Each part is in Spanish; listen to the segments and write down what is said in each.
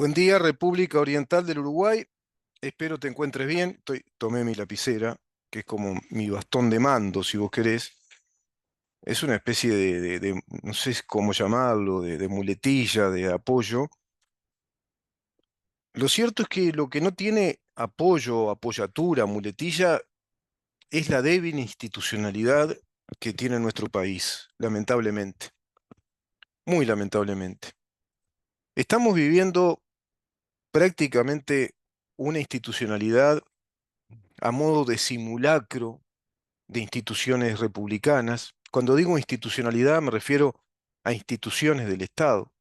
Buen día, República Oriental del Uruguay. Espero te encuentres bien. Tomé mi lapicera, que es como mi bastón de mando, si vos querés. Es una especie no sé cómo llamarlo, de muletilla, de apoyo. Lo cierto es que lo que no tiene apoyo, apoyatura, muletilla, es la débil institucionalidad que tiene nuestro país, lamentablemente, muy lamentablemente. Estamos viviendo prácticamente una institucionalidad a modo de simulacro de instituciones republicanas. Cuando digo institucionalidad me refiero a instituciones del Estado,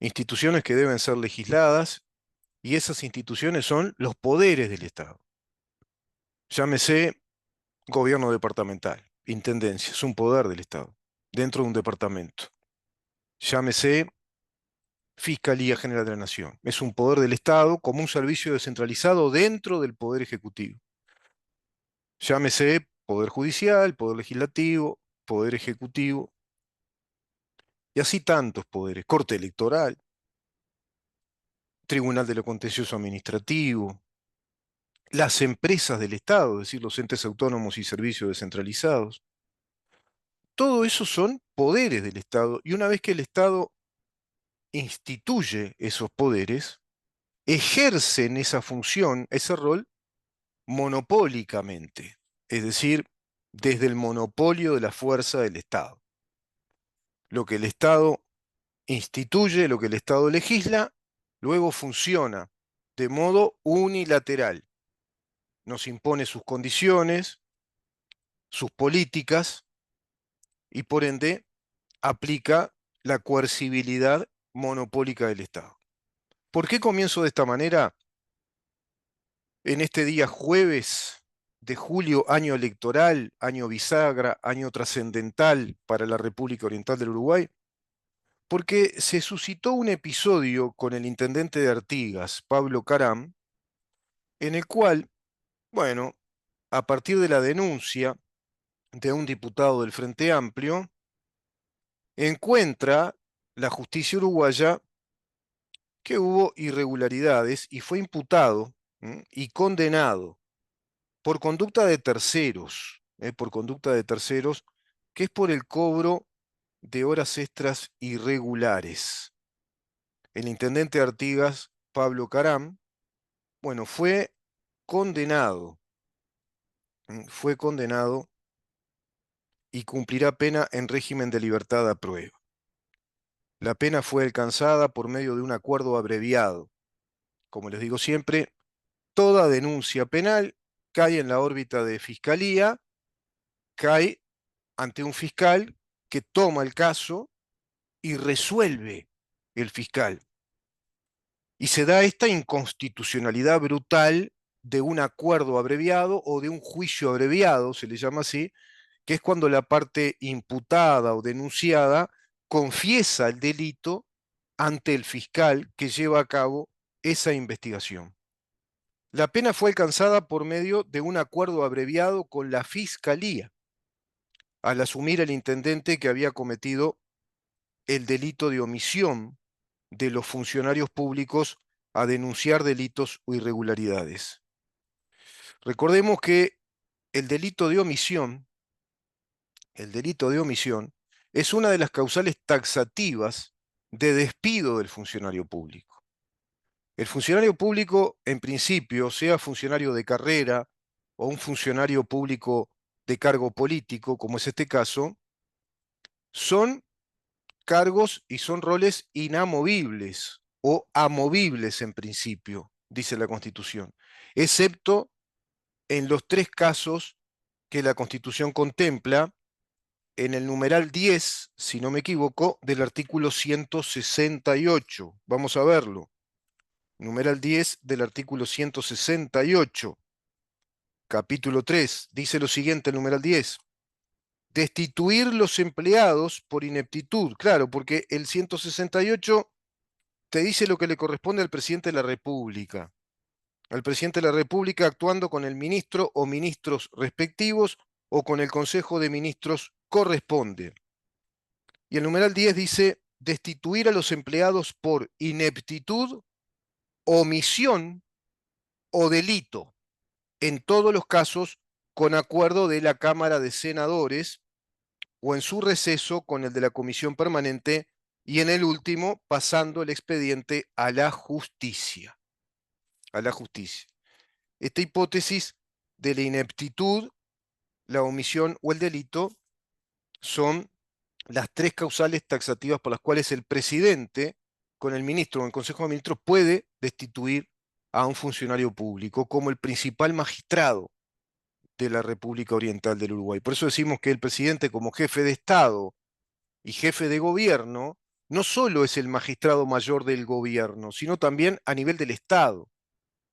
instituciones que deben ser legisladas, y esas instituciones son los poderes del Estado. Llámese gobierno departamental, intendencia, es un poder del Estado, dentro de un departamento. Llámese Fiscalía General de la Nación, es un poder del Estado como un servicio descentralizado dentro del Poder Ejecutivo. Llámese Poder Judicial, Poder Legislativo, Poder Ejecutivo, y así tantos poderes. Corte Electoral, Tribunal de lo Contencioso Administrativo, las empresas del Estado, es decir, los entes autónomos y servicios descentralizados. Todo eso son poderes del Estado, y una vez que el Estado instituye esos poderes, ejercen esa función, ese rol, monopólicamente, es decir, desde el monopolio de la fuerza del Estado. Lo que el Estado instituye, lo que el Estado legisla, luego funciona de modo unilateral. Nos impone sus condiciones, sus políticas y por ende aplica la coercibilidad monopólica del Estado. ¿Por qué comienzo de esta manera? En este día jueves de julio, año electoral, año bisagra, año trascendental para la República Oriental del Uruguay, porque se suscitó un episodio con el intendente de Artigas, Pablo Caram, en el cual, bueno, a partir de la denuncia de un diputado del Frente Amplio, encuentra la justicia uruguaya que hubo irregularidades y fue imputado y condenado por conducta de terceros, por conducta de terceros, que es por el cobro de horas extras irregulares. El intendente de Artigas, Pablo Caram, bueno, fue condenado y cumplirá pena en régimen de libertad a prueba. La pena fue alcanzada por medio de un acuerdo abreviado. Como les digo siempre, toda denuncia penal cae en la órbita de fiscalía, cae ante un fiscal que toma el caso y resuelve el fiscal. Y se da esta inconstitucionalidad brutal de un acuerdo abreviado o de un juicio abreviado, se le llama así, que es cuando la parte imputada o denunciada confiesa el delito ante el fiscal que lleva a cabo esa investigación. La pena fue alcanzada por medio de un acuerdo abreviado con la Fiscalía, al asumir el intendente que había cometido el delito de omisión de los funcionarios públicos a denunciar delitos o irregularidades. Recordemos que el delito de omisión, el delito de omisión, es una de las causales taxativas de despido del funcionario público. El funcionario público, en principio, sea funcionario de carrera o un funcionario público de cargo político, como es este caso, son cargos y son roles inamovibles o amovibles en principio, dice la Constitución, excepto en los tres casos que la Constitución contempla en el numeral 10, si no me equivoco, del artículo 168. Vamos a verlo. Numeral 10 del artículo 168, capítulo 3, dice lo siguiente el numeral 10. Destituir los empleados por ineptitud. Claro, porque el 168 te dice lo que le corresponde al presidente de la República. Al presidente de la República actuando con el ministro o ministros respectivos o con el Consejo de Ministros corresponde. Y el numeral 10 dice destituir a los empleados por ineptitud omisión o delito, en todos los casos con acuerdo de la Cámara de Senadores o en su receso con el de la Comisión Permanente y en el último pasando el expediente a la justicia. A la justicia. Esta hipótesis de la ineptitud, la omisión o el delito son las tres causales taxativas por las cuales el presidente, con el ministro o el Consejo de Ministros, puede destituir a un funcionario público como el principal magistrado de la República Oriental del Uruguay. Por eso decimos que el presidente, como jefe de Estado y jefe de gobierno, no solo es el magistrado mayor del gobierno, sino también a nivel del Estado,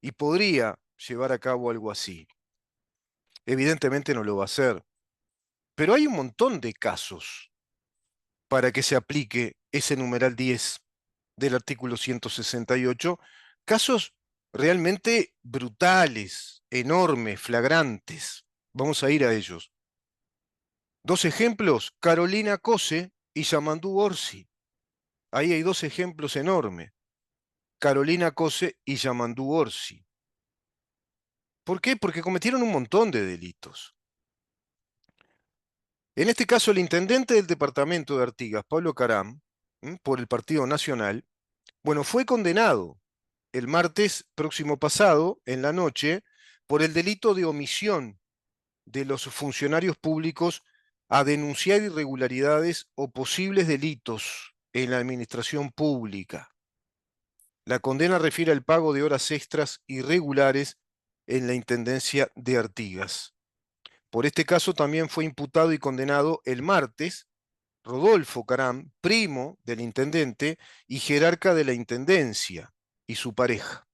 y podría llevar a cabo algo así. Evidentemente no lo va a hacer, pero hay un montón de casos para que se aplique ese numeral 10 del artículo 168, casos realmente brutales, enormes, flagrantes. Vamos a ir a ellos. Dos ejemplos, Carolina Cose y Yamandú Orsi. Ahí hay dos ejemplos enormes. Carolina Cose y Yamandú Orsi. ¿Por qué? Porque cometieron un montón de delitos. En este caso, el intendente del departamento de Artigas, Pablo Caram, por el Partido Nacional, bueno, fue condenado el martes próximo pasado, en la noche, por el delito de omisión de los funcionarios públicos a denunciar irregularidades o posibles delitos en la administración pública. La condena refiere al pago de horas extras irregulares en la Intendencia de Artigas. Por este caso también fue imputado y condenado el martes Rodolfo Caram, primo del intendente y jerarca de la Intendencia, y su pareja.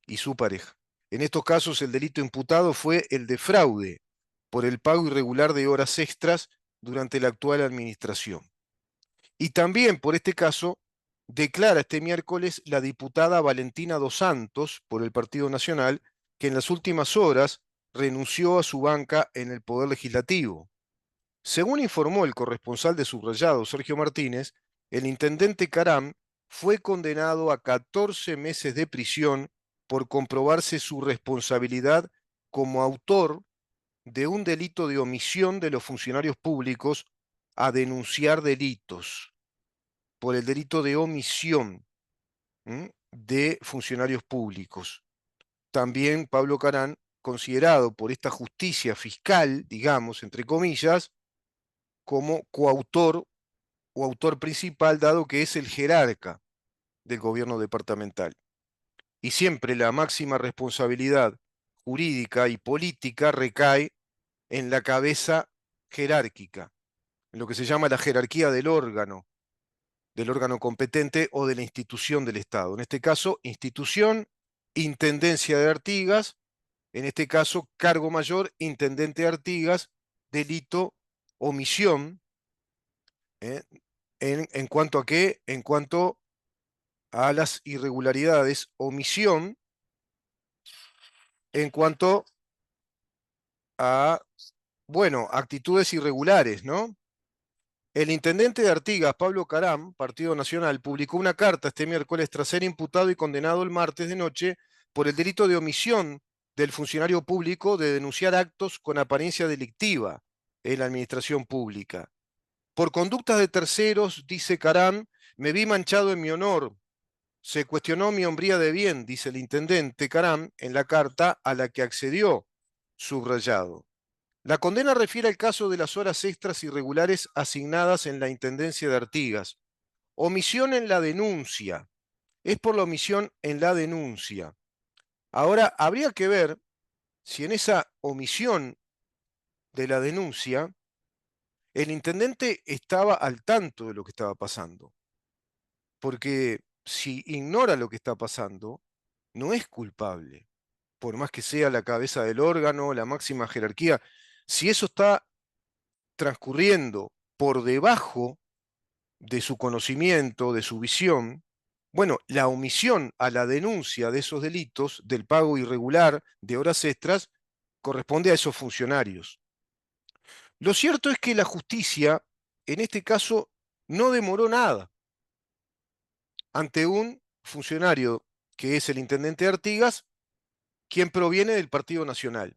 Y su pareja. En estos casos el delito imputado fue el de fraude por el pago irregular de horas extras durante la actual administración. Y también por este caso declara este miércoles la diputada Valentina Dos Santos por el Partido Nacional, que en las últimas horas renunció a su banca en el Poder Legislativo. Según informó el corresponsal de Subrayado, Sergio Martínez, el intendente Caram fue condenado a 14 meses de prisión por comprobarse su responsabilidad como autor de un delito de omisión de los funcionarios públicos a denunciar delitos, por el delito de omisión de funcionarios públicos. También Pablo Caram, considerado por esta justicia fiscal, digamos, entre comillas, como coautor o autor principal, dado que es el jerarca del gobierno departamental. Y siempre la máxima responsabilidad jurídica y política recae en la cabeza jerárquica, en lo que se llama la jerarquía del órgano competente o de la institución del Estado. En este caso, institución, Intendencia de Artigas, en este caso, cargo mayor, Intendente de Artigas, delito, omisión, ¿eh? ¿En cuanto a qué? En cuanto a las irregularidades, omisión en cuanto a, bueno, actitudes irregulares, ¿no? El intendente de Artigas, Pablo Caram, Partido Nacional, publicó una carta este miércoles tras ser imputado y condenado el martes de noche por el delito de omisión del funcionario público de denunciar actos con apariencia delictiva en la administración pública. Por conductas de terceros, dice Caram, me vi manchado en mi honor. Se cuestionó mi hombría de bien, dice el intendente Caram en la carta a la que accedió, subrayado. La condena refiere al caso de las horas extras irregulares asignadas en la Intendencia de Artigas. Omisión en la denuncia. Es por la omisión en la denuncia. Ahora, habría que ver si en esa omisión de la denuncia el intendente estaba al tanto de lo que estaba pasando. Porque si ignora lo que está pasando, no es culpable, por más que sea la cabeza del órgano, la máxima jerarquía. Si eso está transcurriendo por debajo de su conocimiento, de su visión, bueno, la omisión a la denuncia de esos delitos, del pago irregular de horas extras, corresponde a esos funcionarios. Lo cierto es que la justicia, en este caso, no demoró nada ante un funcionario que es el intendente Artigas, quien proviene del Partido Nacional,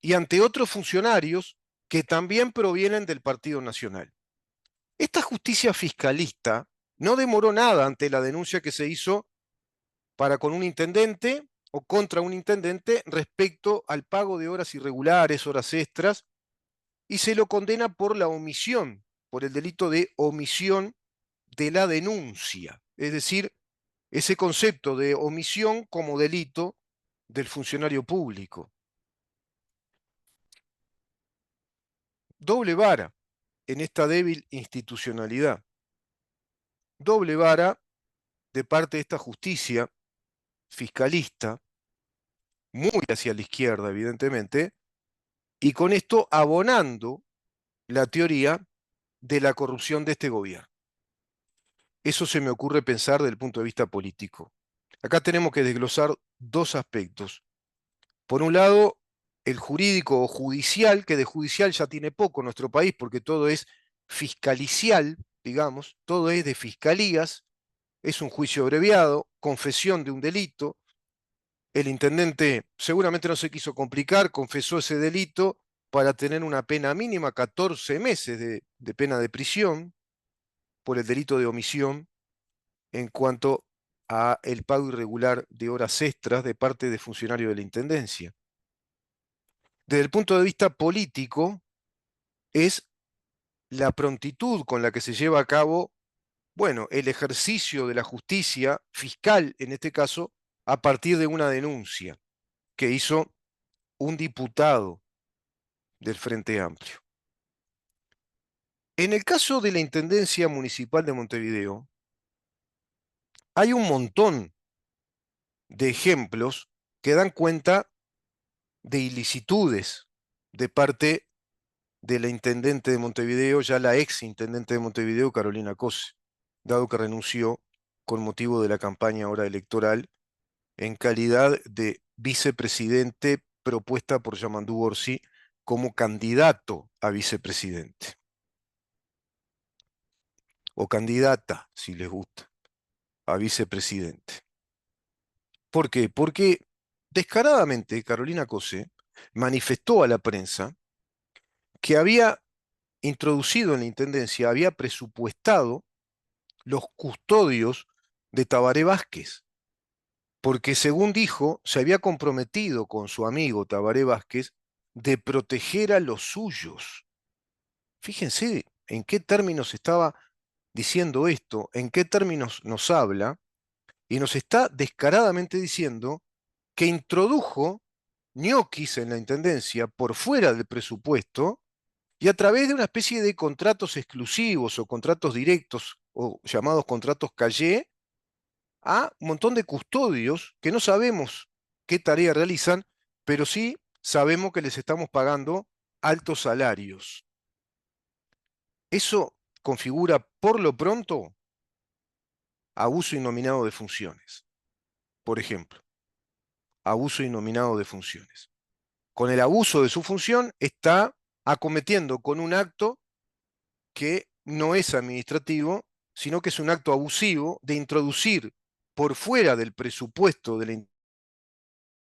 y ante otros funcionarios que también provienen del Partido Nacional. Esta justicia fiscalista no demoró nada ante la denuncia que se hizo para con un intendente o contra un intendente respecto al pago de horas irregulares, horas extras, y se lo condena por la omisión, por el delito de omisión de la denuncia, es decir, ese concepto de omisión como delito del funcionario público. Doble vara en esta débil institucionalidad. Doble vara de parte de esta justicia fiscalista, muy hacia la izquierda, evidentemente, y con esto abonando la teoría de la corrupción de este gobierno. Eso se me ocurre pensar desde el punto de vista político. Acá tenemos que desglosar dos aspectos. Por un lado, el jurídico o judicial, que de judicial ya tiene poco nuestro país, porque todo es fiscalicial, digamos, todo es de fiscalías, es un juicio abreviado, confesión de un delito. El intendente seguramente no se quiso complicar, confesó ese delito para tener una pena mínima, 14 meses de pena de prisión por el delito de omisión en cuanto a el pago irregular de horas extras de parte de funcionarios de la Intendencia. Desde el punto de vista político, es la prontitud con la que se lleva a cabo, bueno, el ejercicio de la justicia fiscal, en este caso, a partir de una denuncia que hizo un diputado del Frente Amplio. En el caso de la Intendencia Municipal de Montevideo, hay un montón de ejemplos que dan cuenta de ilicitudes de parte de la intendente de Montevideo, ya la ex intendente de Montevideo, Carolina Cose, dado que renunció con motivo de la campaña ahora electoral en calidad de vicepresidente propuesta por Yamandú Orsi como candidato a vicepresidente, o candidata, si les gusta, a vicepresidente. ¿Por qué? Porque descaradamente Carolina Cose manifestó a la prensa que había introducido en la intendencia, había presupuestado los custodios de Tabaré Vázquez, porque según dijo, se había comprometido con su amigo Tabaré Vázquez de proteger a los suyos. Fíjense en qué términos estaba diciendo esto, en qué términos nos habla, y nos está descaradamente diciendo que introdujo ñoquis en la intendencia por fuera del presupuesto y a través de una especie de contratos exclusivos o contratos directos o llamados contratos Callé a un montón de custodios que no sabemos qué tarea realizan, pero sí sabemos que les estamos pagando altos salarios. Eso configura por lo pronto abuso innominado de funciones. Por ejemplo, abuso innominado de funciones. Con el abuso de su función está acometiendo con un acto que no es administrativo, sino que es un acto abusivo de introducir por fuera del presupuesto de la